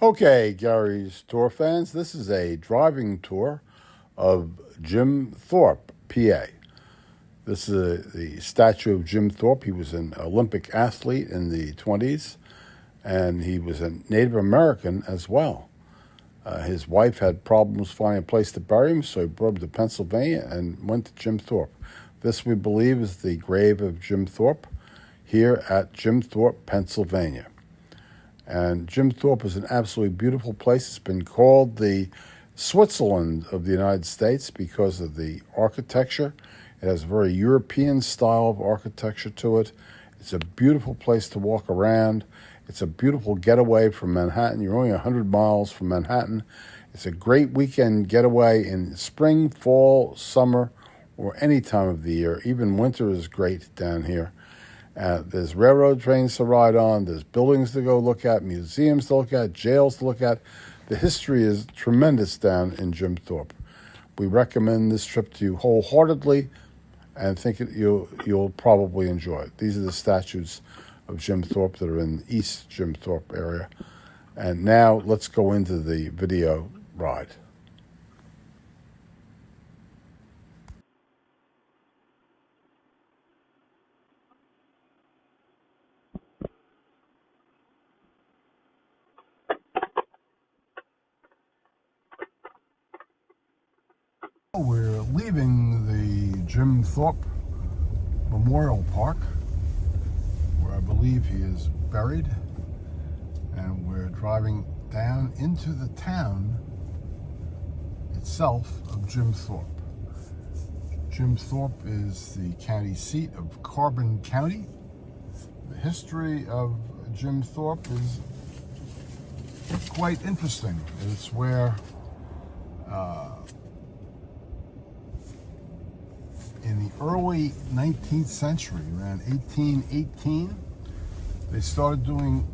Okay, Gary's Tour fans, this is a driving tour of Jim Thorpe, PA. This is the statue of Jim Thorpe. He was an Olympic athlete in the 20s, and he was a Native American as well. His wife had problems finding a place to bury him, so he brought him to Pennsylvania and went to Jim Thorpe. This, we believe, is the grave of Jim Thorpe here at Jim Thorpe, Pennsylvania. And Jim Thorpe is an absolutely beautiful place. It's been called the Switzerland of the United States because of the architecture. It has a very European style of architecture to it. It's a beautiful place to walk around. It's a beautiful getaway from Manhattan. You're only 100 miles from Manhattan. It's a great weekend getaway in spring, fall, summer, or any time of the year. Even winter is great down here. There's railroad trains to ride on. There's buildings to go look at, museums to look at, jails to look at. The history is tremendous down in Jim Thorpe. We recommend this trip to you wholeheartedly and think you'll probably enjoy it. These are the statues of Jim Thorpe that are in the East Jim Thorpe area. And now let's go into the video ride. We're leaving the Jim Thorpe Memorial Park, where I believe he is buried, and we're driving down into the town itself of Jim Thorpe. Jim Thorpe is the county seat of Carbon County. The history of Jim Thorpe is quite interesting. It's where in the early 19th century, around 1818, they started doing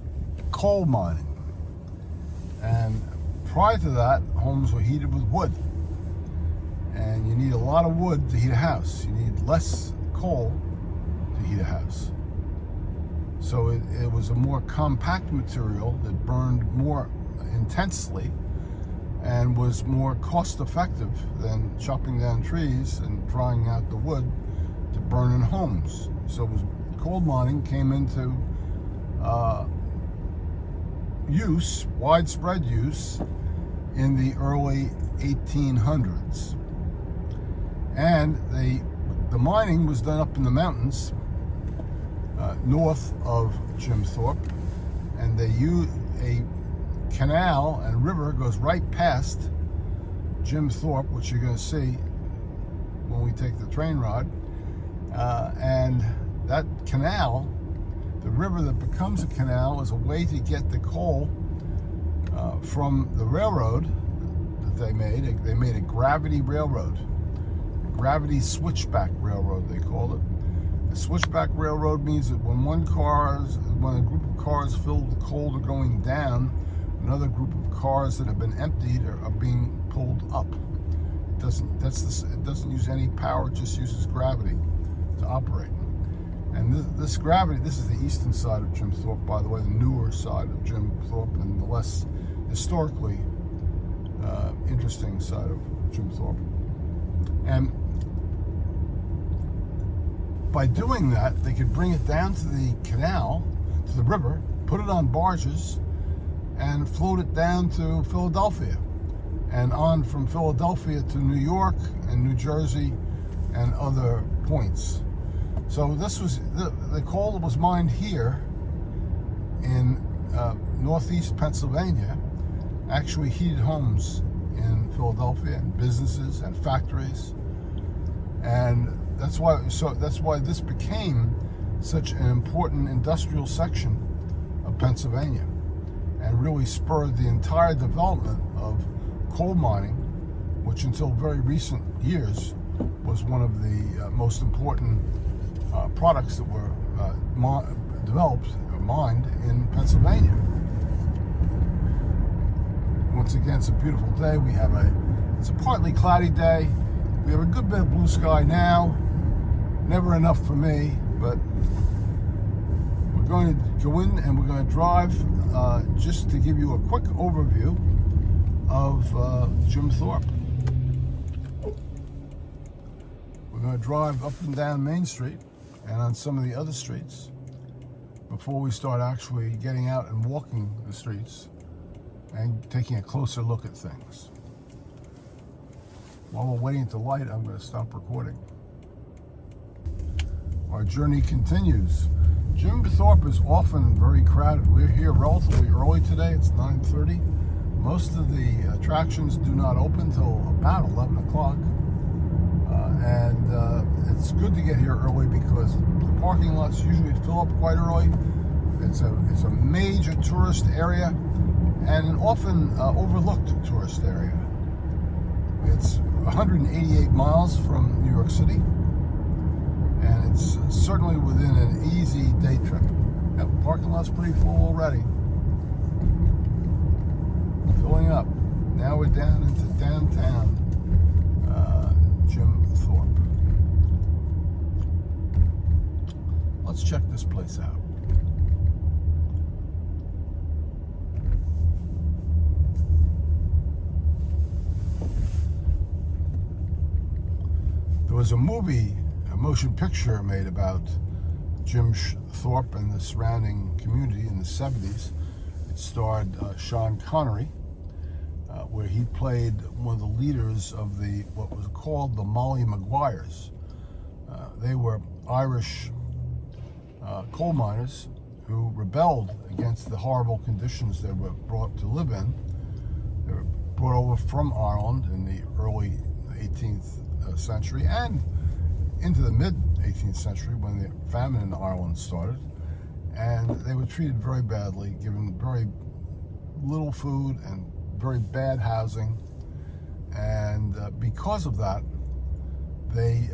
coal mining. And prior to that, homes were heated with wood. And you need a lot of wood to heat a house. You need less coal to heat a house. So it was a more compact material that burned more intensely and was more cost-effective than chopping down trees and drying out the wood to burn in homes. So coal mining came into widespread use, in the early 1800s. And the mining was done up in the mountains north of Jim Thorpe, and they used a canal and river goes right past Jim Thorpe, which you're going to see when we take the train ride. And that canal, the river that becomes a canal, is a way to get the coal from the railroad that they made. They made a gravity railroad, a gravity switchback railroad, they called it. A switchback railroad means that when a group of cars filled with coal are going down, another group of cars that have been emptied are being pulled up. It doesn't use any power, it just uses gravity to operate. And this gravity, this is the eastern side of Jim Thorpe, by the way, the newer side of Jim Thorpe, and the less historically interesting side of Jim Thorpe. And by doing that, they could bring it down to the canal, to the river, put it on barges, and float it down to Philadelphia, and on from Philadelphia to New York and New Jersey and other points. So this was the coal that was mined here in northeast Pennsylvania actually heated homes in Philadelphia, and businesses and factories, and that's why this became such an important industrial section of Pennsylvania, and really spurred the entire development of coal mining, which until very recent years was one of the most important products that were developed or mined in Pennsylvania. Once again, it's a beautiful day. It's a partly cloudy day. We have a good bit of blue sky now. Never enough for me, but we're We're going to go in and we're going to drive just to give you a quick overview of Jim Thorpe. We're going to drive up and down Main Street and on some of the other streets before we start actually getting out and walking the streets and taking a closer look at things. While we're waiting at the light, I'm going to stop recording. Our journey continues. Jim Thorpe is often very crowded. We're here relatively early today. It's 9:30. Most of the attractions do not open till about 11 o'clock. It's good to get here early because the parking lots usually fill up quite early. It's a major tourist area and an often overlooked tourist area. It's 188 miles from New York City, and it's certainly within an easy day trip. Yep, parking lot's pretty full already. Filling up. Now we're down into downtown Jim Thorpe. Let's check this place out. There was a motion picture made about Jim Thorpe and the surrounding community in the 70s. It starred Sean Connery, where he played one of the leaders of what was called the Molly Maguires. They were Irish coal miners who rebelled against the horrible conditions they were brought to live in. They were brought over from Ireland in the early 18th century and into the mid 18th century when the famine in Ireland started, and they were treated very badly, given very little food and very bad housing, and because of that they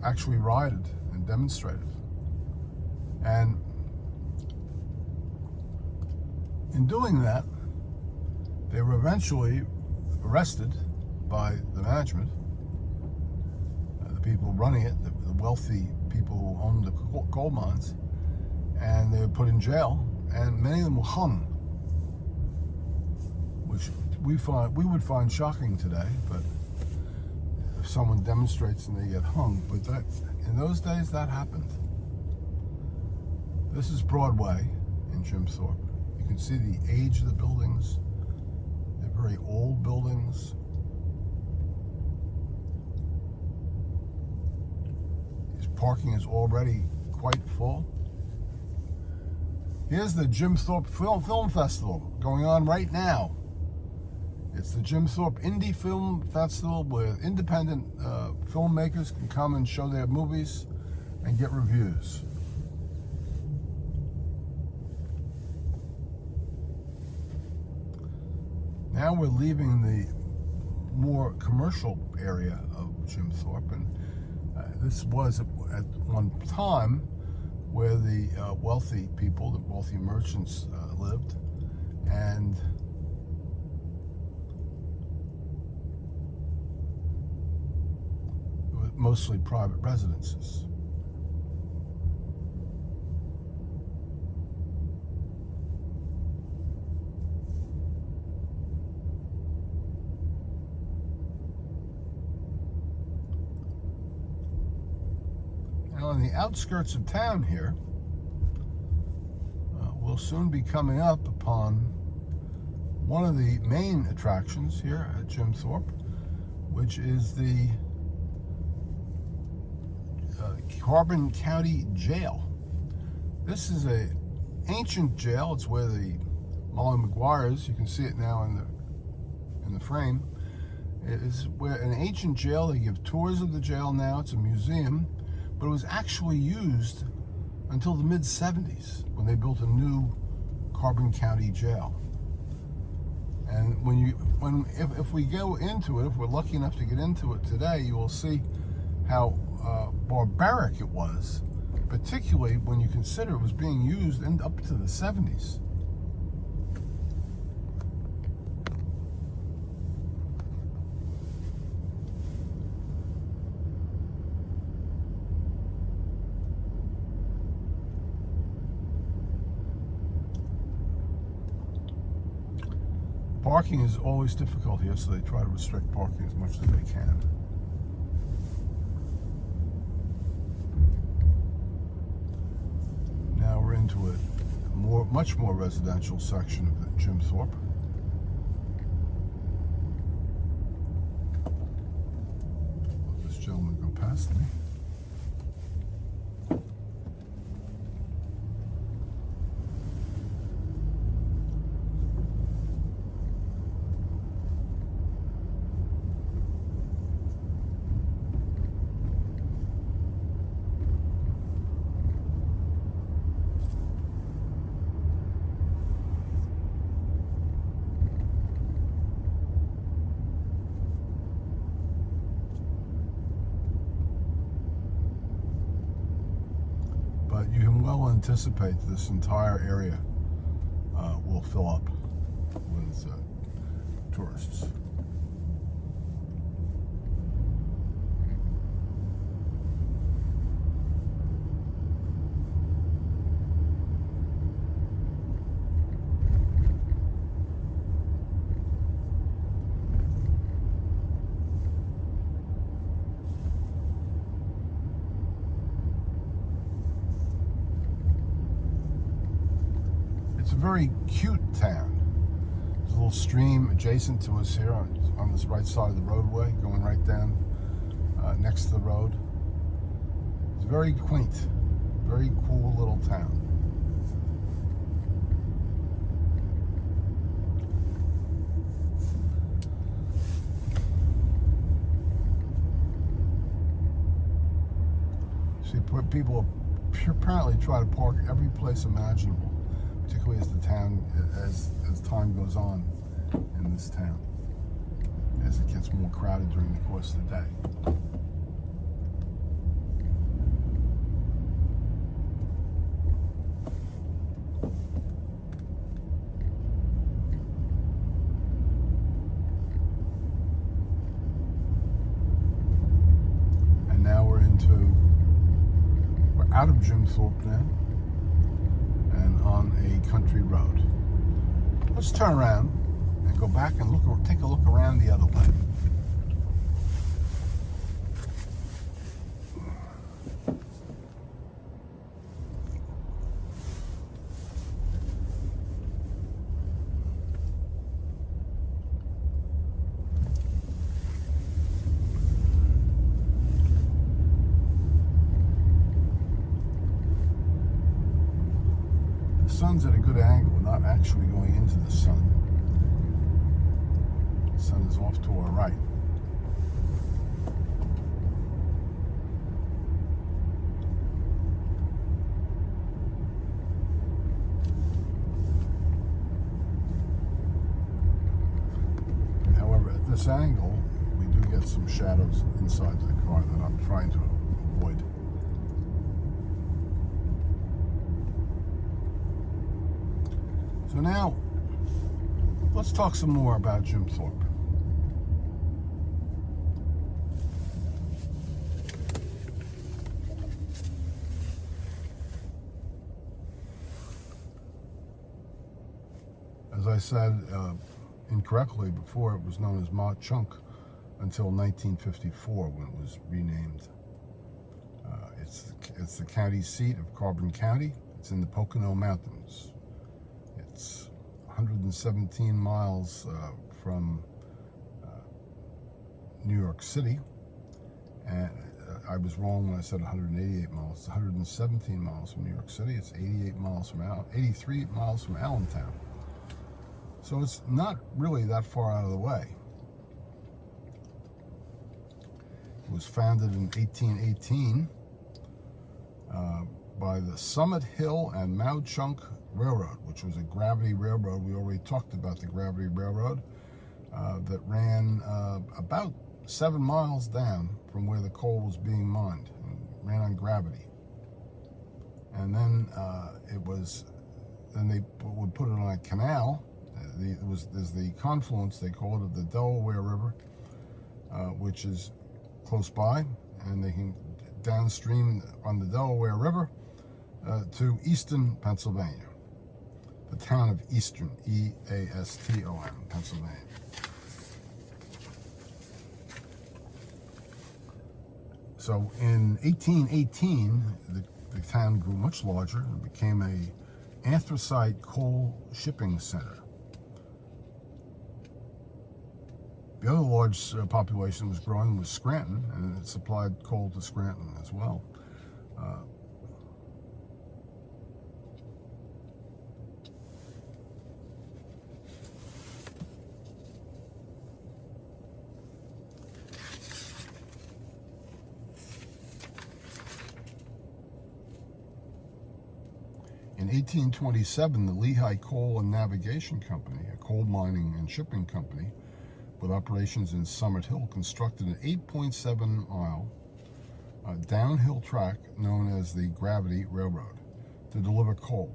actually rioted and demonstrated, and in doing that they were eventually arrested by the management, the people running it, the wealthy people who owned the coal mines, and they were put in jail, and many of them were hung, which we would find shocking today, but if someone demonstrates and they get hung, but that in those days that happened. This is Broadway in Jim Thorpe. You can see the age of the buildings. They're very old buildings. Parking is already quite full. Here's the Jim Thorpe Film Festival going on right now. It's the Jim Thorpe Indie Film Festival where independent filmmakers can come and show their movies and get reviews. Now we're leaving the more commercial area of Jim Thorpe, and this was at one time where the wealthy people, the wealthy merchants lived, and it was mostly private residences. On the outskirts of town here, we'll soon be coming up upon one of the main attractions here at Jim Thorpe, which is the Carbon County Jail. This is an ancient jail. It's where the Molly Maguires, you can see it now in the frame. It is where an ancient jail. They give tours of the jail now. It's a museum. But it was actually used until the mid-70s when they built a new Carbon County jail. And if we go into it, if we're lucky enough to get into it today, you will see how barbaric it was, particularly when you consider it was being used up to the 70s. Parking is always difficult here, so they try to restrict parking as much as they can. Now we're into a much more residential section of the Jim Thorpe. Let this gentleman go past me. But you can well anticipate this entire area will fill up with tourists. It's a very cute town. There's a little stream adjacent to us here on this right side of the roadway, going right down next to the road. It's very quaint, very cool little town. See, people apparently try to park every place imaginable, particularly as time goes on in this town, as it gets more crowded during the course of the day. And now we're out of Jim Thorpe now, and on a country road. Let's turn around and go back and take a look around the other way. The sun's at a good angle. We're not actually going into the sun. The sun is off to our right. However, at this angle, we do get some shadows inside the car that I'm trying to avoid. So now, let's talk some more about Jim Thorpe. As I said incorrectly before, it was known as Mauch Chunk until 1954, when it was renamed. It's the county seat of Carbon County. It's in the Poconos Mountains. It's 117 miles from New York City, and I was wrong when I said 188 miles. It's 117 miles from New York City. It's 83 miles from Allentown. So it's not really that far out of the way. It was founded in 1818 by the Summit Hill and Mauch Chunk Railroad, which was a gravity railroad. We already talked about the gravity railroad that ran about 7 miles down from where the coal was being mined, and ran on gravity. And then they would put it on a canal. There's the confluence, they call it, of the Delaware River, which is close by, and they can downstream on the Delaware River to eastern Pennsylvania. the town of Easton, E-A-S-T-O-N, Pennsylvania. So in 1818, the town grew much larger and became a anthracite coal shipping center. The other large population was growing was Scranton, and it supplied coal to Scranton as well. In 1827, the Lehigh Coal and Navigation Company, a coal mining and shipping company with operations in Summit Hill, constructed an 8.7-mile downhill track known as the Gravity Railroad to deliver coal,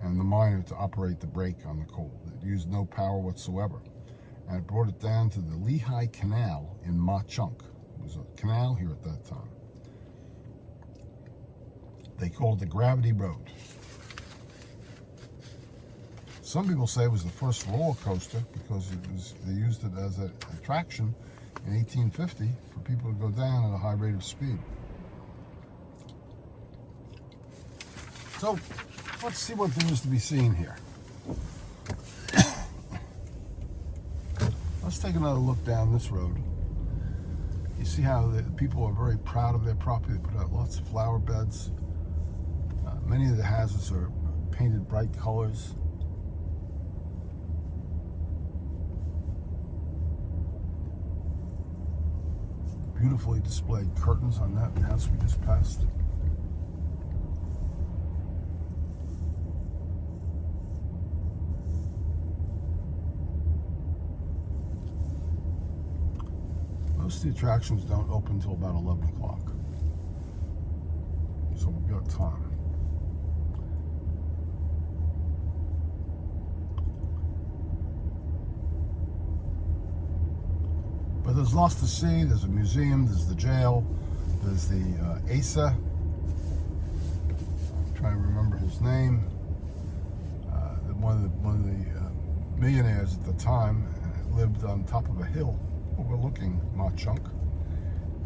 and the miner to operate the brake on the coal. It used no power whatsoever, and it brought it down to the Lehigh Canal in Mauch Chunk. It was a canal here at that time. They called it the Gravity Road. Some people say it was the first roller coaster because they used it as an attraction in 1850 for people to go down at a high rate of speed. So let's see what there is to be seen here. Let's take another look down this road. You see how the people are very proud of their property. They put out lots of flower beds. Many of the houses are painted bright colors. Beautifully displayed curtains on that house we just passed. Most of the attractions don't open until about 11 o'clock. So we've got time. But there's lots to see. There's a museum, there's the jail, there's the Asa, I'm trying to remember his name, one of the millionaires at the time, lived on top of a hill overlooking Mauch Chunk,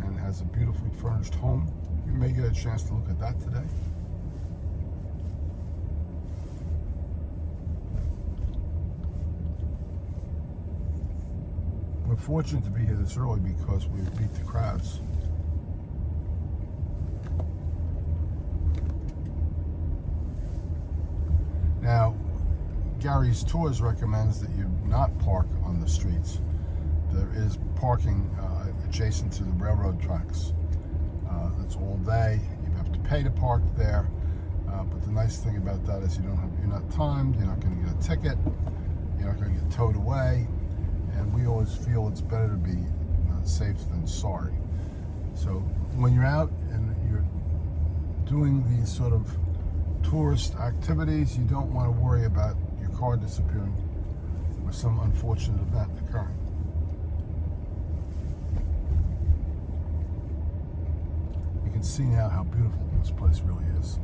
and has a beautifully furnished home. You may get a chance to look at that today. We're fortunate to be here this early because we beat the crowds. Now, Gary's Tours recommends that you not park on the streets. There is parking adjacent to the railroad tracks. That's all day. You have to pay to park there. But the nice thing about that is you're not timed. You're not going to get a ticket. You're not going to get towed away. And we always feel it's better to be safe than sorry. So when you're out and you're doing these sort of tourist activities, you don't want to worry about your car disappearing or some unfortunate event occurring. You can see now how beautiful this place really is.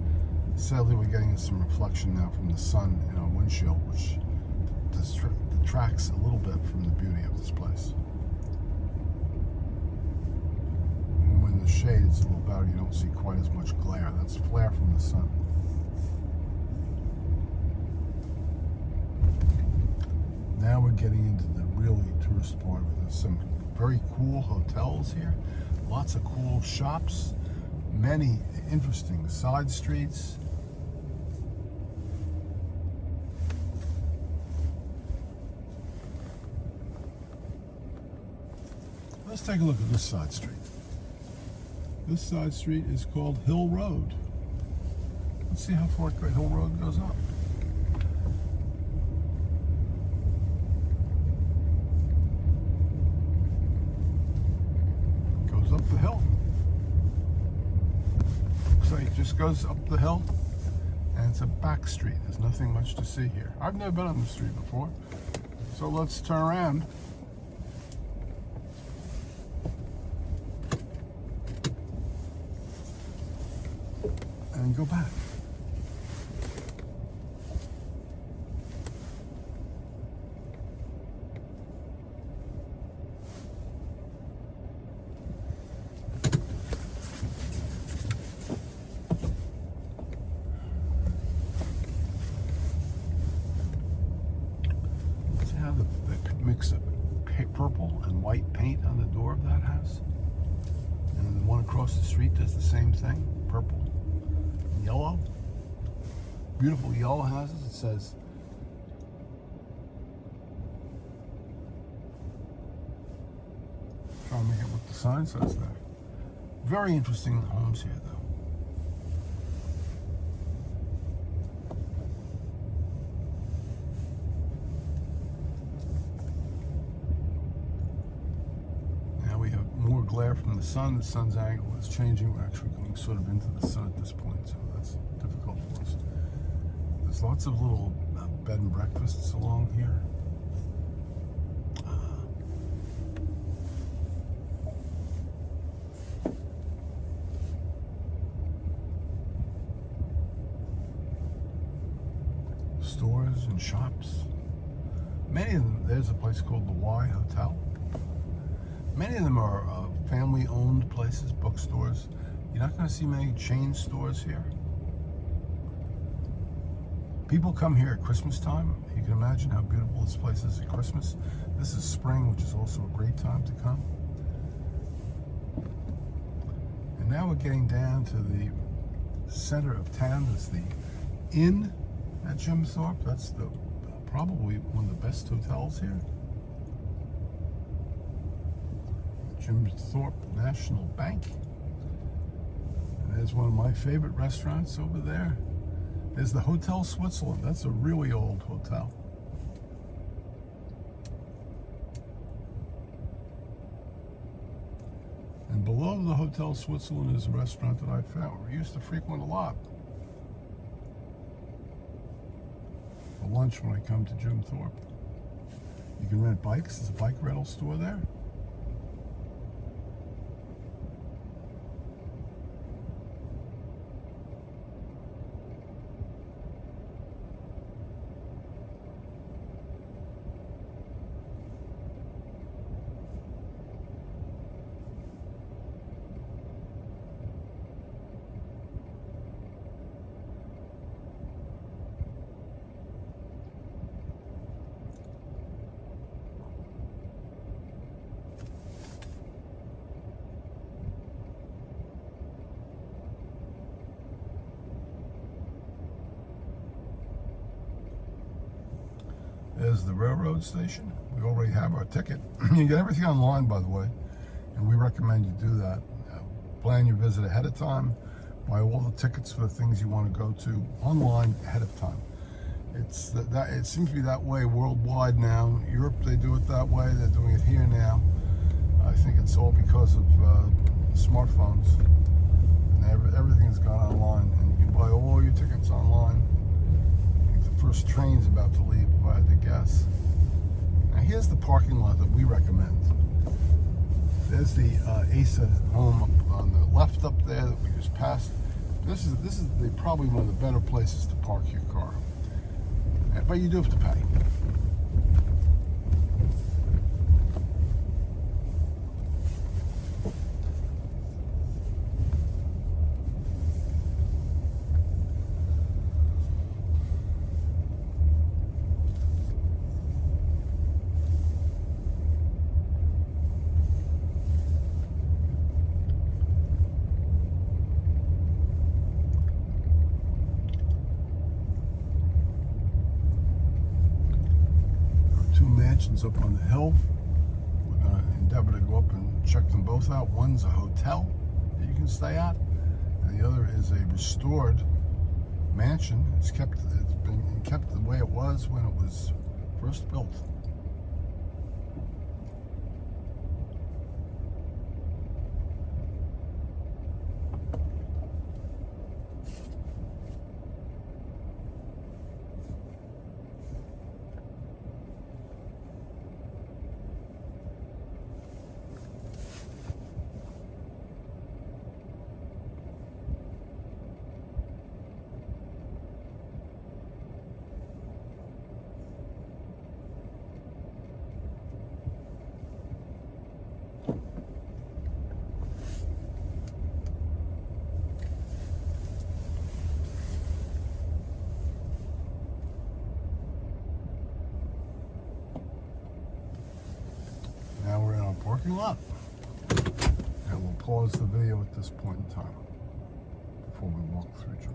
Sadly, we're getting some reflection now from the sun in our windshield, which detracts a little bit from the beauty of this place. When the shade is a little better, you don't see quite as much glare. That's flare from the sun. Now we're getting into the really tourist part of it. There's some very cool hotels here, lots of cool shops, many interesting side streets. Let's take a look at this side street. This side street is called Hill Road. Let's see how far Hill Road goes up. Goes up the hill. Looks like it just goes up the hill, and it's a back street. There's nothing much to see here. I've never been on the street before, so let's turn around. And go back. mix of purple and white paint on the door of that house. And the one across the street does the same thing, purple and yellow. Beautiful yellow houses. It says, trying to make it what the sign says there. Very interesting homes here, though. Now we have more glare from the sun. The sun's angle is changing. We're actually going sort of into the sun at this point, so that's difficult for us. There's lots of little bed and breakfasts along here. Stores and shops. Many of them, there's a place called the Y Hotel. Many of them are family-owned places, bookstores. You're not going to see many chain stores here. People come here at Christmas time. You can imagine how beautiful this place is at Christmas. This is spring, which is also a great time to come. And now we're getting down to the center of town. There's the Inn at Jim Thorpe. That's the probably one of the best hotels here. Jim Thorpe National Bank. And there's one of my favorite restaurants over there. There's the Hotel Switzerland. That's a really old hotel. And below the Hotel Switzerland is a restaurant that I found we used to frequent a lot for lunch when I come to Jim Thorpe. You can rent bikes. There's a bike rental store there. There's the railroad station. We already have our ticket. You get everything online, by the way, and we recommend you do that. Plan your visit ahead of time. Buy all the tickets for the things you want to go to online ahead of time. It seems to be that way worldwide now. Europe, they do it that way. They're doing it here now. I think it's all because of smartphones. And everything has gone online, and you can buy all your tickets online. First train's about to leave, if I had to guess. Now here's the parking lot that we recommend. There's the Asa home on the left up there that we just passed. This is probably one of the better places to park your car. But you do have to pay. Mansions up on the hill. We're going to endeavor to go up and check them both out. One's a hotel that you can stay at, and the other is a restored mansion. It's been kept the way it was when it was first built. parking lot. And we'll pause the video at this point in time before we walk through Jim.